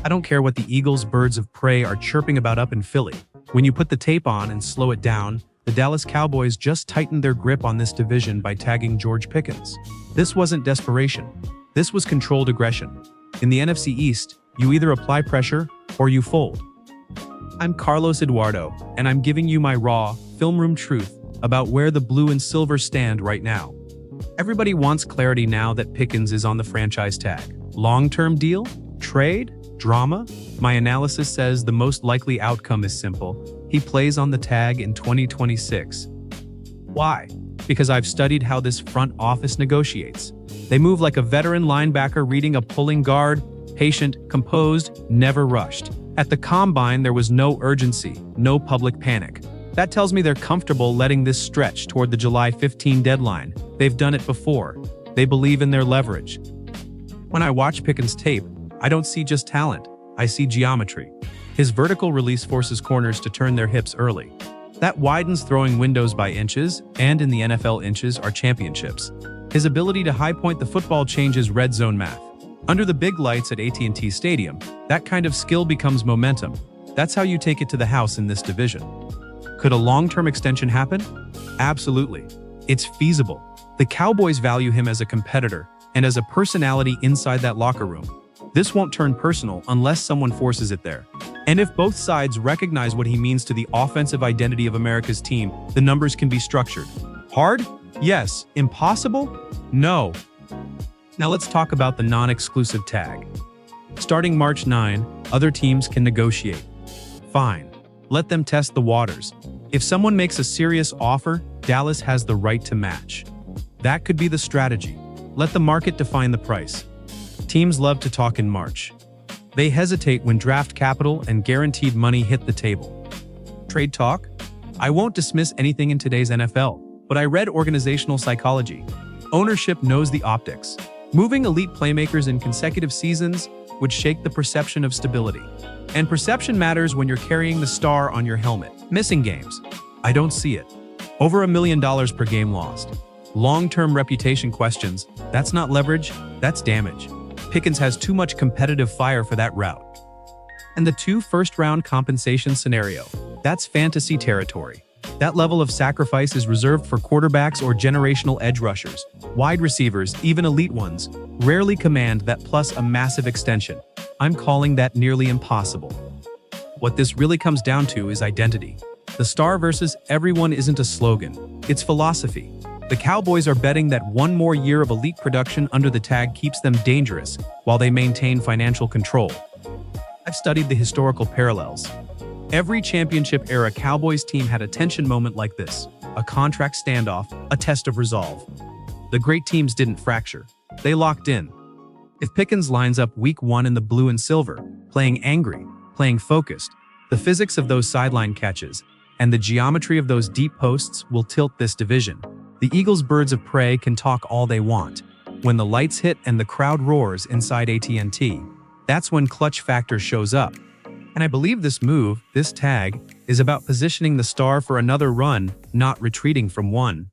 I don't care what the Eagles' birds of prey are chirping about up in Philly. When you put the tape on and slow it down, the Dallas Cowboys just tightened their grip on this division by tagging George Pickens. This wasn't desperation. This was controlled aggression. In the NFC East, you either apply pressure or you fold. I'm Carlos Eduardo, and I'm giving you my raw, film room truth about where the blue and silver stand right now. Everybody wants clarity now that Pickens is on the franchise tag. Long-term deal? Trade? Drama? My analysis says the most likely outcome is simple. He plays on the tag in 2026. Why? Because I've studied how this front office negotiates. They move like a veteran linebacker reading a pulling guard, patient, composed, never rushed. At the combine, there was no urgency, no public panic. That tells me they're comfortable letting this stretch toward the July 15 deadline. They've done it before. They believe in their leverage. When I watch Pickens' tape, I don't see just talent. I see geometry. His vertical release forces corners to turn their hips early. That widens throwing windows by inches, and in the NFL, inches are championships. His ability to high-point the football changes red zone math. Under the big lights at AT&T Stadium, that kind of skill becomes momentum. That's how you take it to the house in this division. Could a long-term extension happen? Absolutely. It's feasible. The Cowboys value him as a competitor and as a personality inside that locker room. This won't turn personal unless someone forces it there. And if both sides recognize what he means to the offensive identity of America's team, the numbers can be structured. Hard? Yes. Impossible? No. Now let's talk about the non-exclusive tag. Starting March 9, other teams can negotiate. Fine. Let them test the waters. If someone makes a serious offer, Dallas has the right to match. That could be the strategy. Let the market define the price. Teams love to talk in March. They hesitate when draft capital and guaranteed money hit the table. Trade talk? I won't dismiss anything in today's NFL, but I read organizational psychology. Ownership knows the optics. Moving elite playmakers in consecutive seasons would shake the perception of stability. And perception matters when you're carrying the star on your helmet. Missing games? I don't see it. Over $1 million per game lost. Long-term reputation questions? That's not leverage, that's damage. Pickens has too much competitive fire for that route. And the 2 first-round compensation scenario? That's fantasy territory. That level of sacrifice is reserved for quarterbacks or generational edge rushers. Wide receivers, even elite ones, rarely command that plus a massive extension. I'm calling that nearly impossible. What this really comes down to is identity. The star versus everyone isn't a slogan. It's philosophy. The Cowboys are betting that one more year of elite production under the tag keeps them dangerous while they maintain financial control. I've studied the historical parallels. Every championship-era Cowboys team had a tension moment like this, a contract standoff, a test of resolve. The great teams didn't fracture. They locked in. If Pickens lines up week 1 in the blue and silver, playing angry, playing focused, the physics of those sideline catches and the geometry of those deep posts will tilt this division. The Eagles' birds of prey can talk all they want. When the lights hit and the crowd roars inside AT&T, that's when clutch factor shows up. And I believe this move, this tag, is about positioning the star for another run, not retreating from one.